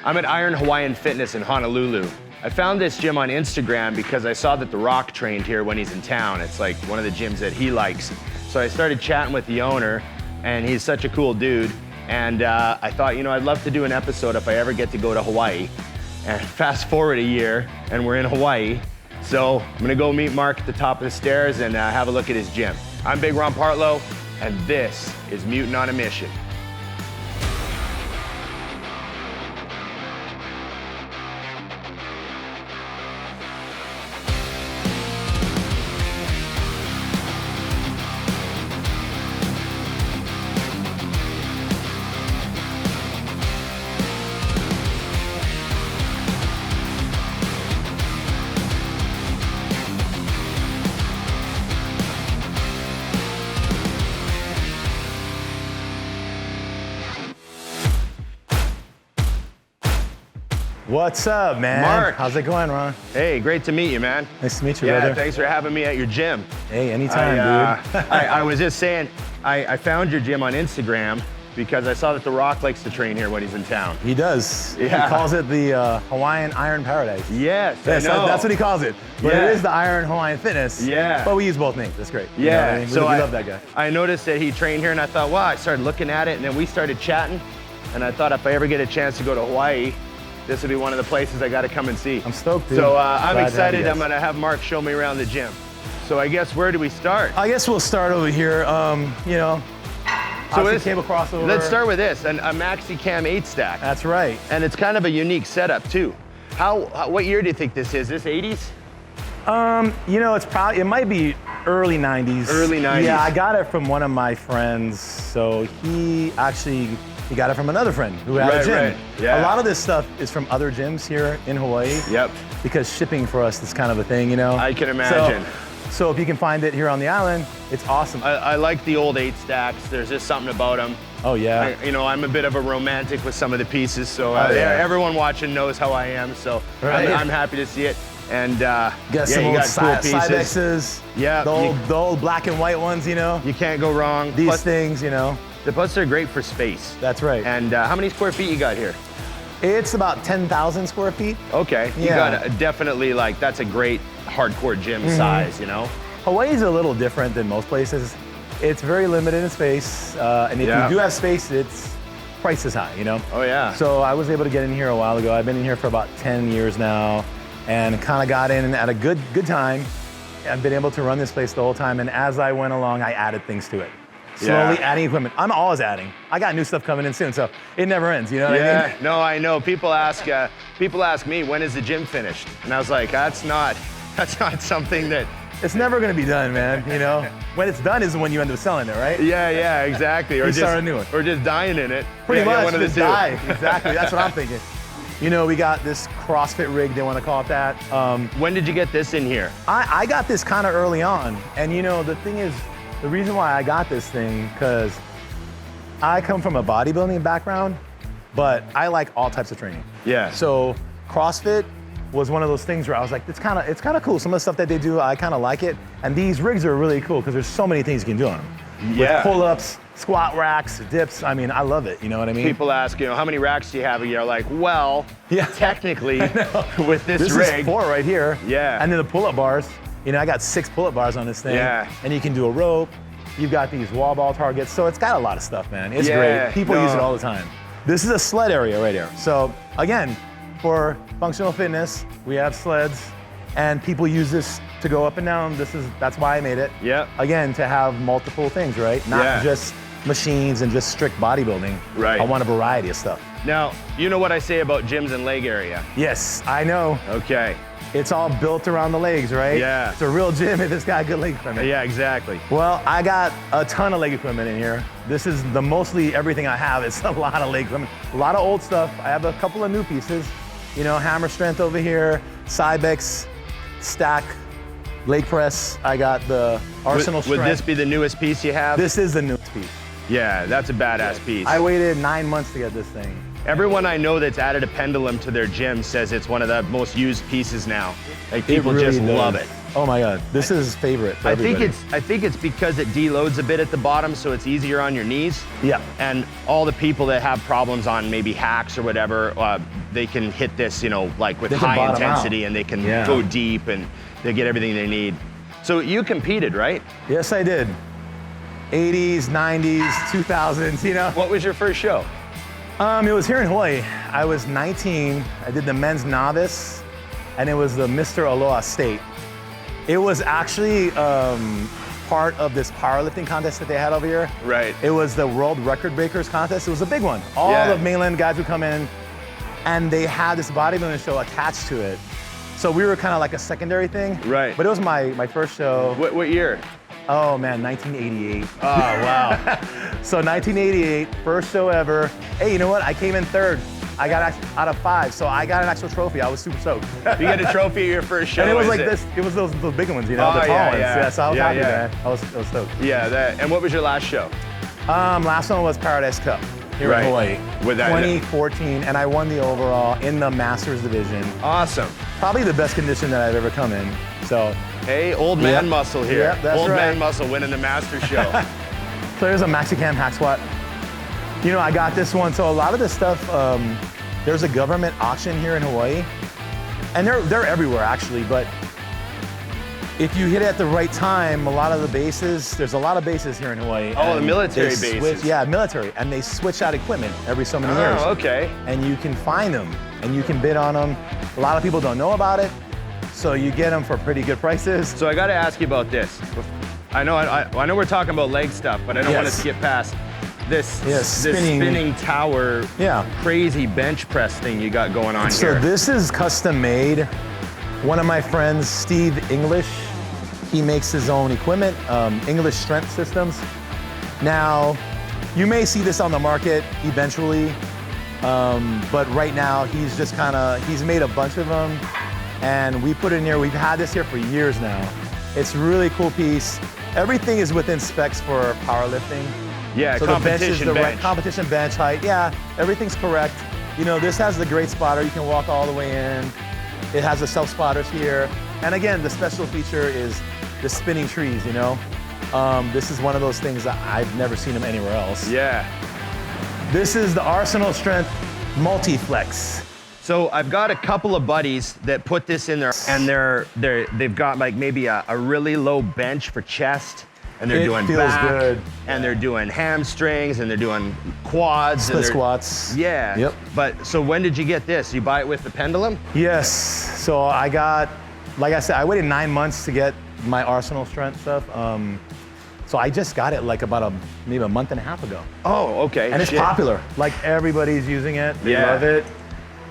I'm at Iron Hawaiian Fitness in Honolulu. I found this gym on Instagram because I saw that The Rock trained here when he's in town. It's like one of the gyms that he likes. So I started chatting with the owner, and he's such a cool dude. And I thought, you know, I'd love to do an episode if I ever get to go to Hawaii. And fast forward a year, and we're in Hawaii. So I'm gonna go meet Mark at the top of the stairs and have a look at his gym. I'm Big Ron Partlow, and this is Mutant on a Mission. What's up, man? Mark. How's it going, Ron? Hey, great to meet you, man. Nice to meet you, yeah, brother. thanks for having me at your gym. Hey, anytime, dude. I was just saying, I found your gym on Instagram because I saw that The Rock likes to train here when he's in town. He does. Yeah. He calls it the Hawaiian Iron Paradise. Yes, Yes, I know. that's what he calls it. But Yeah. it is the Iron Hawaiian Fitness. Yeah. But we use both names. That's great. You know Yeah, what I mean? so we love that guy. I noticed that he trained here, and I thought, wow, I started looking at it, and then we started chatting, and I thought if I ever get a chance to go to Hawaii, this would be one of the places I got to come and see. I'm stoked, dude. So I'm Glad to have excited. you guys. I'm going to have Mark show me around the gym. So I guess, where do we start? I guess we'll start over here. You know, So obviously cable crossover. Let's start with this, a Maxi Cam 8 stack. That's right. And it's kind of a unique setup too. What year do you think this is? This 80s? You know, it might be early 90s. Early 90s. Yeah, I got it from one of my friends. So he got it from another friend who had a gym. Right. Yeah. A lot of this stuff is from other gyms here in Hawaii. Yep. Because shipping for us is kind of a thing, you know? I can imagine. So if you can find it here on the island, it's awesome. I like the old 8 stacks. There's just something about them. Oh, yeah. I'm a bit of a romantic with some of the pieces, so yeah. everyone watching knows how I am, so Right. I'm happy to see it. And got some you old got cool pieces. Cybexes. Yeah, The old black and white ones, you know? You can't go wrong. These things, you know? Plus they're great for space. That's right. And how many square feet you got here? It's about 10,000 square feet. Okay, you Yeah. got definitely, like, that's a great hardcore gym size, you know? Hawaii's a little different than most places. It's very limited in space, and if Yeah. you do have space, it's price is high, you know? Oh yeah. So I was able to get in here a while ago. I've been in here for about 10 years now, and kind of got in at a good time. I've been able to run this place the whole time, and as I went along, I added things to it. Slowly adding equipment. I'm always adding. I got new stuff coming in soon, so it never ends, you know what I mean? No, I know. People ask me, when is the gym finished? And I was like, that's not something that. It's never gonna be done, man, you know? When it's done is when you end up selling it, right? Yeah, exactly. You start a new one. Or just dying in it. Pretty much, one of the just two. die. Exactly, that's what I'm thinking. You know, we got this CrossFit rig, they want to call it that. When did you get this in here? I got this kind of early on, and you know, the thing is, the reason why I got this thing, because I come from a bodybuilding background, but I like all types of training. Yeah. So CrossFit was one of those things where I was like, it's kind of cool. Some of the stuff that they do, I kind of like it. And these rigs are really cool because there's so many things you can do on them. Yeah. With pull-ups, squat racks, dips. I mean, I love it. You know what I mean? People ask, how many racks do you have? And you're like, well, technically, with this rig. This is 4 right here. Yeah. And then the pull-up bars. You know, I got 6 pull-up bars on this thing. Yeah. And you can do a rope. You've got these wall ball targets. So it's got a lot of stuff, man. It's great. People use it all the time. This is a sled area right here. So again, for functional fitness, we have sleds, and people use this to go up and down. That's why I made it. Yeah. Again, to have multiple things, right? Not just machines and just strict bodybuilding. Right. I want a variety of stuff. Now, you know what I say about gyms and leg area. Yes, I know. Okay. It's all built around the legs, right? Yeah. It's a real gym if it's got good leg equipment. Yeah, exactly. Well, I got a ton of leg equipment in here. This is mostly everything I have. It's a lot of leg equipment. A lot of old stuff. I have a couple of new pieces. You know, hammer strength over here, Cybex, stack, leg press. I got the Arsenal strength. Would this be the newest piece you have? This is the newest piece. Yeah, that's a badass piece. I waited 9 months to get this thing. Everyone I know that's added a pendulum to their gym says it's one of the most used pieces now. Like It people really just does. love it. Oh my God, this is favorite for I think everybody. it's because it deloads a bit at the bottom, so it's easier on your knees. Yeah. And all the people that have problems on maybe hacks or whatever, they can hit this, you know, like with They can high bottom intensity, out. and they can Yeah. go deep, and they get everything they need. So you competed, right? Yes, I did. 80s, 90s, 2000s, you know? What was your first show? It was here in Hawaii. I was 19. I did the men's novice, and it was the Mr. Aloha State. It was actually part of this powerlifting contest that they had over here. Right. It was the World Record Breakers contest. It was a big one. All Yeah. the mainland guys would come in, and they had this bodybuilding show attached to it. So we were kind of like a secondary thing. Right. But it was my first show. What year? Oh man, 1988. Oh, wow. So 1988, first show ever. Hey, you know what? I came in third. I got out of 5, so I got an actual trophy. I was super stoked. You get a trophy at your first show. And it was is like this. It was those big ones, you know, Oh, the tall yeah, ones. yeah. So I was Yeah, happy, yeah. man. I was stoked. Yeah, that. And what was your last show? Last one was Paradise Cup here Right. in Hawaii. With that- 2014, and I won the overall in the Masters division. Awesome. Probably the best condition that I've ever come in. So, Hey, old man Yep. muscle here. Yep, that's old right. man muscle winning the master show. so there's a Maxicam hack squat. You know, I got this one. So a lot of this stuff, there's a government auction here in Hawaii, and they're everywhere actually. But if you hit it at the right time, a lot of the bases, there's a lot of bases here in Hawaii. Oh, the and military they bases. Yeah, military, and they switch out equipment every so many years. Oh, okay. And you can find them, and you can bid on them. A lot of people don't know about it, so you get them for pretty good prices. So I got to ask you about this. I know we're talking about leg stuff, but I don't want to Yes. skip past this, Yes, this spinning. spinning tower, Yeah. crazy bench press thing you got going on So here. this is custom made. One of my friends, Steve English, he makes his own equipment, English Strength Systems. Now, you may see this on the market eventually, but right now he's made a bunch of them, and we put it in here. We've had this here for years now. It's a really cool piece. Everything is within specs for powerlifting. Yeah, So the bench is competition the bench. right competition bench height. Yeah, everything's correct. You know, this has the great spotter. You can walk all the way in. It has the self spotters here. And again, the special feature is the spinning trees, you know? This is one of those things that I've never seen them anywhere else. Yeah. This is the Arsenal Strength Multi-Flex. So I've got a couple of buddies that put this in there, and they've got like maybe a really low bench for chest, and they're It doing feels back, good. and they're doing hamstrings, and they're doing quads, Split and they're, squats. Yeah. Yep. But so when did you get this? You buy it with the pendulum? Yes. So I got, like I said, I waited 9 months to get my Arsenal Strength stuff. So I just got it like about maybe a month and a half ago. Oh, okay. And it's Shit. popular. Like everybody's using it. They Yeah. love it.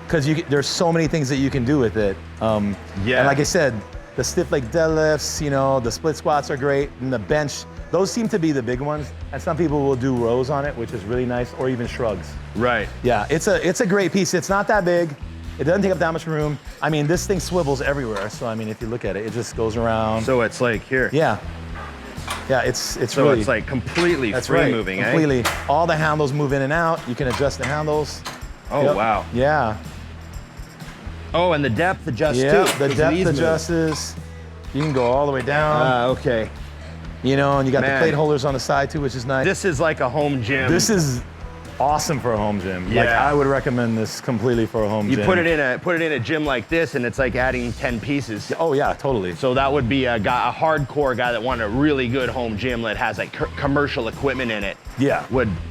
Because there's so many things that you can do with it. Yeah. And like I said, the stiff leg deadlifts, you know, the split squats are great. And the bench, those seem to be the big ones. And some people will do rows on it, which is really nice, or even shrugs. Right. Yeah, it's a great piece. It's not that big. It doesn't take up that much room. I mean, this thing swivels everywhere. So I mean, if you look at it, it just goes around. So it's like here. Yeah. Yeah, it's So really, it's like completely that's free right, moving, completely. All the handles move in and out. You can adjust the handles. Oh, Yep. wow. Yeah. Oh, and the depth adjusts Yeah, too. the 'cause depth these move. adjusts. You can go all the way down. Okay. You know, and you got man. the plate holders on the side too, which is nice. This is like a home gym. This is awesome for a home gym. Like Yeah. I would recommend this completely for a home You gym. put it in a gym like this, and it's like adding 10 pieces. Oh yeah, totally. So that would be a hardcore guy that wanted a really good home gym that has like commercial equipment in it. Yeah.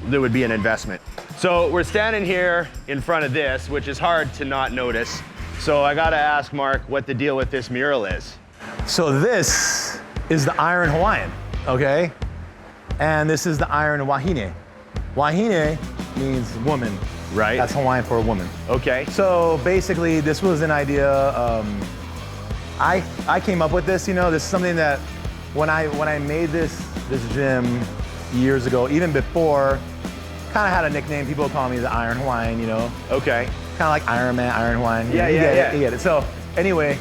There would be an investment. So we're standing here in front of this, which is hard to not notice. So I gotta ask Mark what the deal with this mural is. So this is the Iron Hawaiian, okay? And this is the Iron Wahine. Wahine means woman. Right. That's Hawaiian for a woman. Okay. So basically, this was an idea. I came up with this. You know, this is something that when I made this gym years ago, even before, kind of had a nickname. People would call me the Iron Hawaiian. You know, Okay. kind of like Iron Man, Iron Hawaiian. Yeah, you yeah, get yeah. It, you get it. So anyway,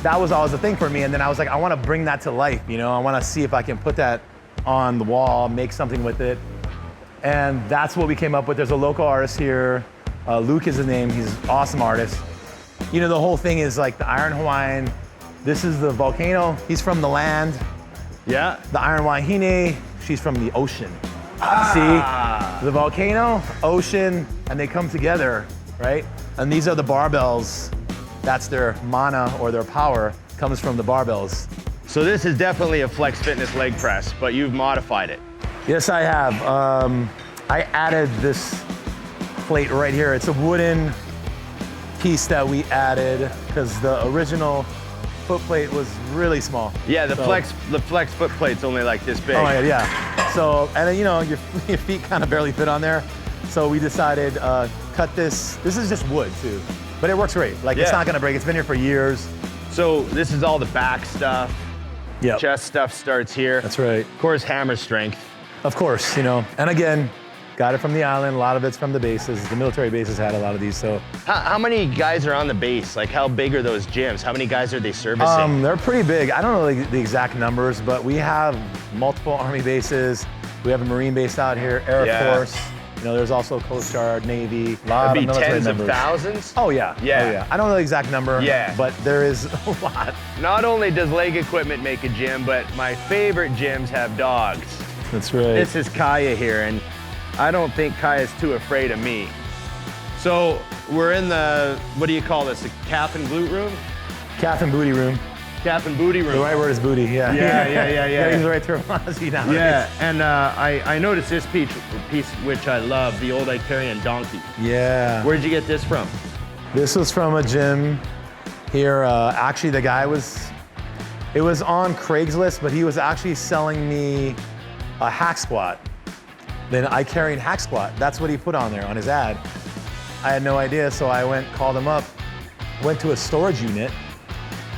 that was always a thing for me. And then I was like, I want to bring that to life. You know, I want to see if I can put that on the wall, make something with it. And that's what we came up with. There's a local artist here Luke is his name. He's an awesome artist. You know, the whole thing is like the Iron Hawaiian. This is the volcano. He's from the land. Yeah. The Iron Wahine, she's from the ocean. See, the volcano, ocean, and they come together, right? And these are the barbells. That's their mana or their power comes from the barbells. So this is definitely a Flex Fitness leg press, but you've modified it. Yes, I have. I added this plate right here. It's a wooden piece that we added because the original foot plate was really small. Yeah, the flex foot plate's only like this big. Oh yeah. So, and then, you know, your feet kind of barely fit on there. So we decided, cut this. This is just wood too, but it works great. Like it's not gonna break. It's been here for years. So this is all the back stuff. Yeah. Chest stuff starts here. That's right. Of course, hammer strength. Of course, you know. And again, got it from the island. A lot of it's from the bases. The military bases had a lot of these, so. How many guys are on the base? Like, how big are those gyms? How many guys are they servicing? They're pretty big. I don't know the exact numbers, but we have multiple Army bases. We have a Marine base out here, Air Force. You know, there's also Coast Guard, Navy, a lot That'd of be military tens members. of thousands? Oh yeah. Yeah. Oh, yeah. I don't know the exact number, but there is a lot. Not only does leg equipment make a gym, but my favorite gyms have dogs. That's right. This is Kaya here, and I don't think Kaya's too afraid of me. So we're in the, what do you call this, the calf and glute room? Calf and booty room. Calf and booty room. The right word is booty, yeah. Yeah. Use the right terminology nowadays. Yeah, and I noticed this piece which I love, the old Icarian donkey. Yeah. Where'd you get this from? This was from a gym here. Actually, the guy it was on Craigslist, but he was actually selling me a hack squat. Then Icarian hack squat. That's what he put on there on his ad. I had no idea, so I called him up, went to a storage unit,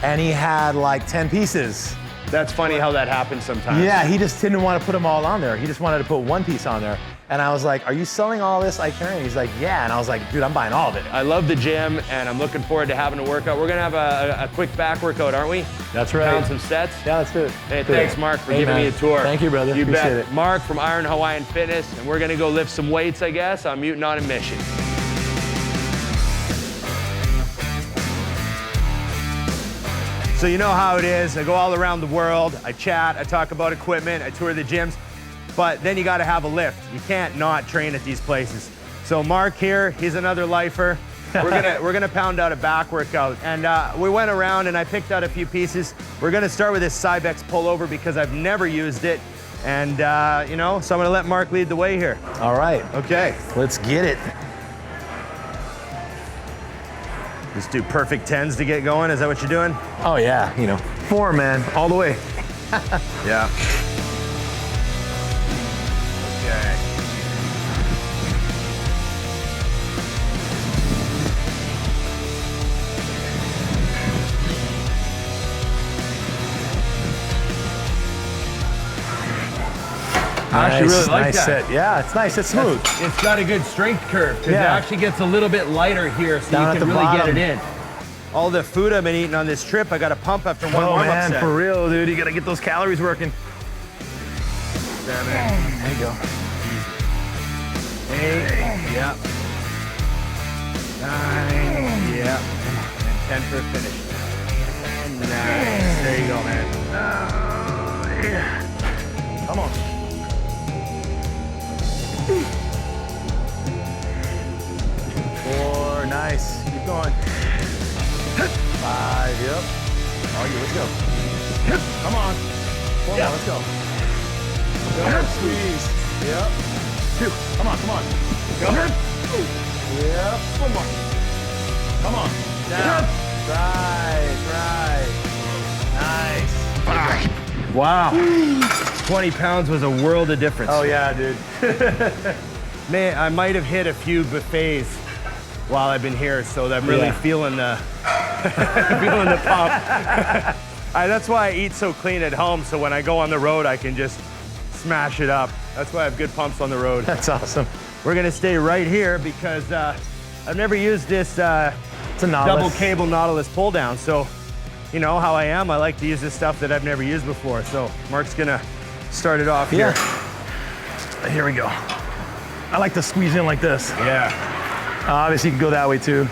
and he had like 10 pieces. That's funny how that happens sometimes. Yeah, he just didn't want to put them all on there. He just wanted to put one piece on there. And I was like, are you selling all this Icarian? He's like, yeah. And I was like, dude, I'm buying all of it. I love the gym, and I'm looking forward to having a workout. We're gonna have a quick back workout, aren't we? That's right. Pound some sets. Yeah, let's do it. Hey, thanks, Mark, for giving me a tour. Thank you, brother. You Appreciate bet. it. Mark from Iron Hawaiian Fitness, and we're gonna go lift some weights, I guess, on Mutant on a Mission. So you know how it is. I go all around the world, I chat, I talk about equipment, I tour the gyms, but then you gotta have a lift. You can't not train at these places. So Mark here, he's another lifer. We're gonna pound out a back workout. And we went around and I picked out a few pieces. We're gonna start with this Cybex pullover because I've never used it. And you know, so I'm gonna let Mark lead the way here. All right. Okay. Let's get it. Just do perfect 10s to get going. Is that what you're doing? Oh yeah, you know, 4, man, all the way. Yeah. Okay. I actually really like nice that. set. Yeah, it's nice. It's smooth. It's got a good strength curve because Yeah. it actually gets a little bit lighter here, so Down you at can the really bottom. get it in. All the food I've been eating on this trip, I got to pump after one Oh warm-up man, set. for real, dude. You gotta get those calories working. 7, There you go. 8, yep. 9, yep. And 10 for a finish. Nice. There you go, man. Come on. 4, nice. Keep going. 5, yep. Oh, yeah, let's go. Come on. 4 more, let's go. Good, squeeze. Yep. 2, come on, come on. Go. Yep, 1 more. Come on. Down. Right. Nice. Wow. 20 pounds was a world of difference. Oh yeah, dude. Man, I might have hit a few buffets while I've been here, so I'm really feeling the feeling the pump. That's why I eat so clean at home, so when I go on the road, I can just smash it up. That's why I have good pumps on the road. That's awesome. We're gonna stay right here because I've never used this It's a Nautilus. double cable Nautilus pull down, so you know how I am. I like to use this stuff that I've never used before. So Mark's gonna start it off here. Here we go. I like to squeeze in like this. Yeah. Obviously, you can go that way too.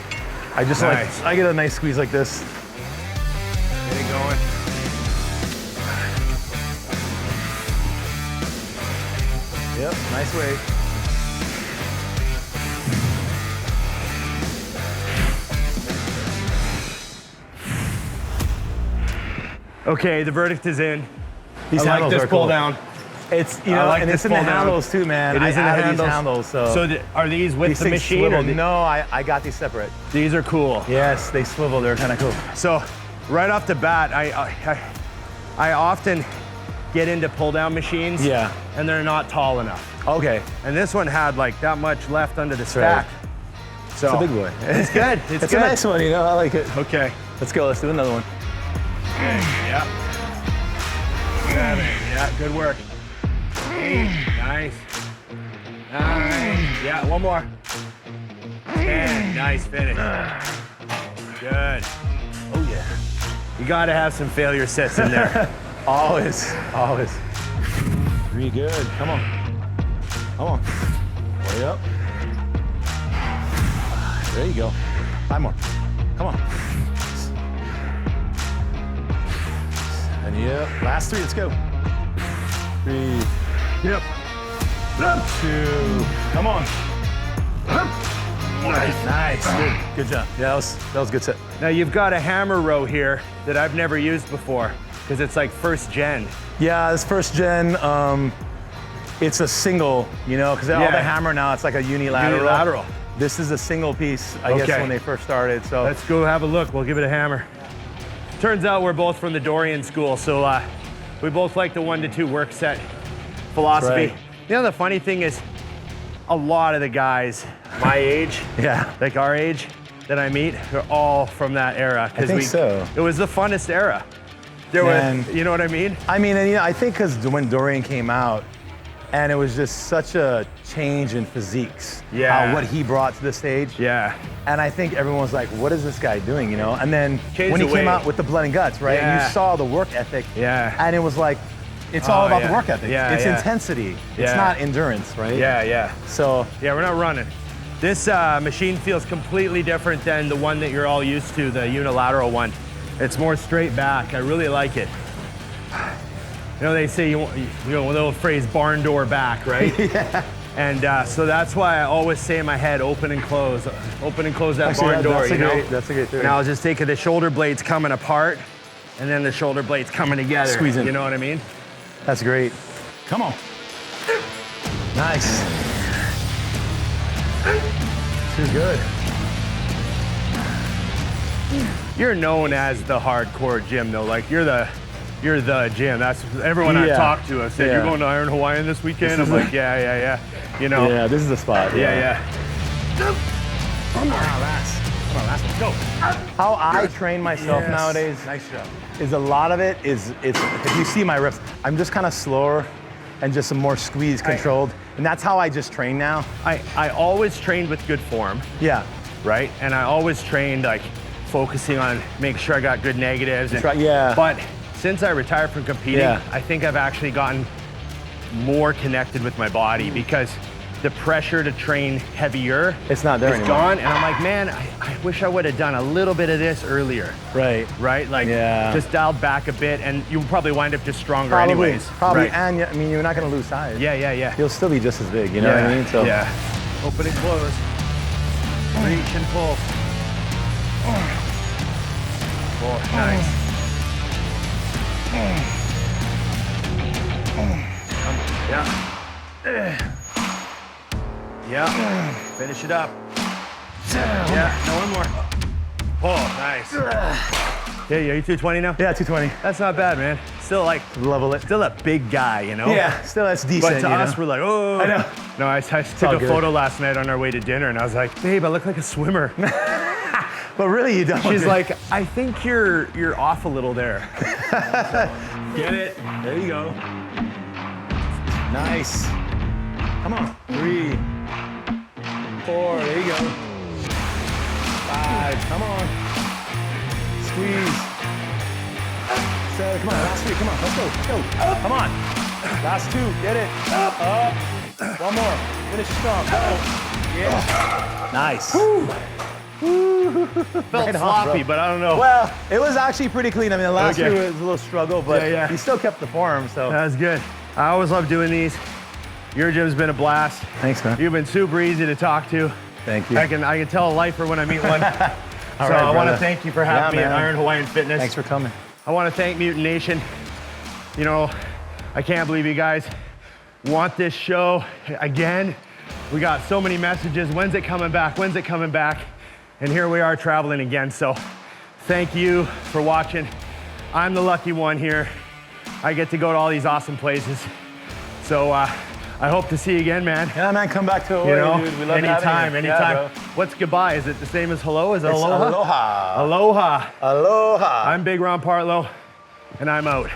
I just Nice. I get a nice squeeze like this. Get it going. Yep, nice weight. Okay, the verdict is in. These I like handles this are pull cool. down. It's, you I know, like and this it's in the pull down. handles too, man. It is in the added handles. these handles, so. Are these with These the things machine? swivel. Or No, I got these separate. these are cool. Yes, they swivel. They're kind of cool. So right off the bat, I often get into pull down machines. Yeah. And they're not tall enough. Okay. And this one had like that much left under the stack. So It's a big boy. It's good. It's It's good. a nice one, you know. I like it. Okay. Let's go. Let's do another one. Yeah. Yeah, good work. Nice. Nice. Yeah, one more. 10. Nice finish. Good. Oh yeah. You gotta have some failure sets in there. Always, always. Really good. Come on. Come on. Way up. There you go. 5 more. Come on. And yep. Last 3. Let's go. 3. Yep. Up. 2. Come on. Up. Nice. Good job. Yeah, that was a good set. Now you've got a hammer row here that I've never used before because it's like first gen. Yeah, this first gen, it's a single, you know, because all Yeah. the hammer now, it's like a unilateral. Unilateral. This is a single piece, I guess, Okay. when they first started. So Let's go have a look. We'll give it a hammer. Turns out we're both from the Dorian school, so we both like the 1 to 2 work set philosophy. Right. You know, the funny thing is, a lot of the guys my age, yeah, like our age, that I meet, are all from that era. I think so. It was the funnest era. There Man. was, you know what I mean? I mean, and, you know, I think because when Dorian came out, and it was just such a change in physiques. Yeah. What he brought to the stage. Yeah. And I think everyone was like, what is this guy doing, you know? And then Changed when he the came way. out with the Blood and Guts, right? And Yeah. you saw the work ethic. Yeah. And it was like, it's all about yeah. the work ethic. Yeah, it's yeah. intensity. It's Yeah. not endurance, right? Yeah, yeah. So, Yeah, we're not running. This machine feels completely different than the one that you're all used to, the unilateral one. It's more straight back. I really like it. You know, they say, you know, the old phrase, barn door back, right? yeah. And so that's why I always say in my head, open and close that Actually, barn door, you know? That's a great theory. And I'll just take the shoulder blades coming apart and then the shoulder blades coming together. Squeeze in. You know what I mean? That's great. Come on. Nice. Too good. You're known as the hardcore gym though. Like you're the gym. That's everyone I've Yeah. talked to. I've said, Yeah. you're going to Iron Hawaiian this weekend? I'm like, yeah. You know? Yeah, this is the spot. Yeah. Come on, last one. Go. How I train myself Yes. nowadays Nice job. is a lot of it is, if you see my reps, I'm just kind of slower and just some more squeeze controlled. And that's how I just train now. I always trained with good form, Yeah. right? And I always trained like focusing on making sure I got good negatives. Yeah. But since I retired from competing, Yeah. I think I've actually gotten more connected with my body because the pressure to train heavier It's not there is anymore. gone. And I'm like, man, I wish I would have done a little bit of this earlier, Right. right? Like Yeah. just dialed back a bit and you'll probably wind up just stronger Probably. anyways. Probably. Right? And I mean, you're not going to lose size. Yeah. You'll still be just as big. You know what I mean? So. Yeah. Open and close. Reach and pull. Oh, nice. Yeah. Finish it up. Yeah. No, one more. Oh, nice. Yeah, you 220 now? Yeah, 220. That's not bad, man. Still like, Level it. still a big guy, you know? Yeah, still that's decent. But to you us, know? we're like, oh. I know. No, I took all a good. photo last night on our way to dinner, and I was like, babe, I look like a swimmer. But really, you don't. She's like, I think you're off a little there. Get it? There you go. Nice. Come on. 3, 4. There you go. 5. Come on. Squeeze. 7. Come on. Last 3. Come on. Let's go. Come on. Last 2. Get it. Up. One more. Finish strong. Go. Yeah. Nice. Felt sloppy, but I don't know. Well, it was actually pretty clean. I mean, the last Okay. two was a little struggle, but he still kept the form, so. That was good. I always love doing these. Your gym's been a blast. Thanks, man. You've been super easy to talk to. Thank you. I can tell a lifer when I meet one. All So right, I want to brother. thank you for having me at man. Iron Hawaiian Fitness. Thanks for coming. I want to thank Mutant Nation. You know, I can't believe you guys want this show again. We got so many messages. When's it coming back? When's it coming back? And here we are traveling again. So thank you for watching. I'm the lucky one here. I get to go to all these awesome places. So I hope to see you again, man. Yeah, man, come back to Hawaii, You know, dude. We love anytime, having you. anytime. Yeah, bro. What's goodbye? Is it the same as hello? Is it It's aloha? aloha. Aloha. Aloha. I'm Big Ron Partlow, and I'm out.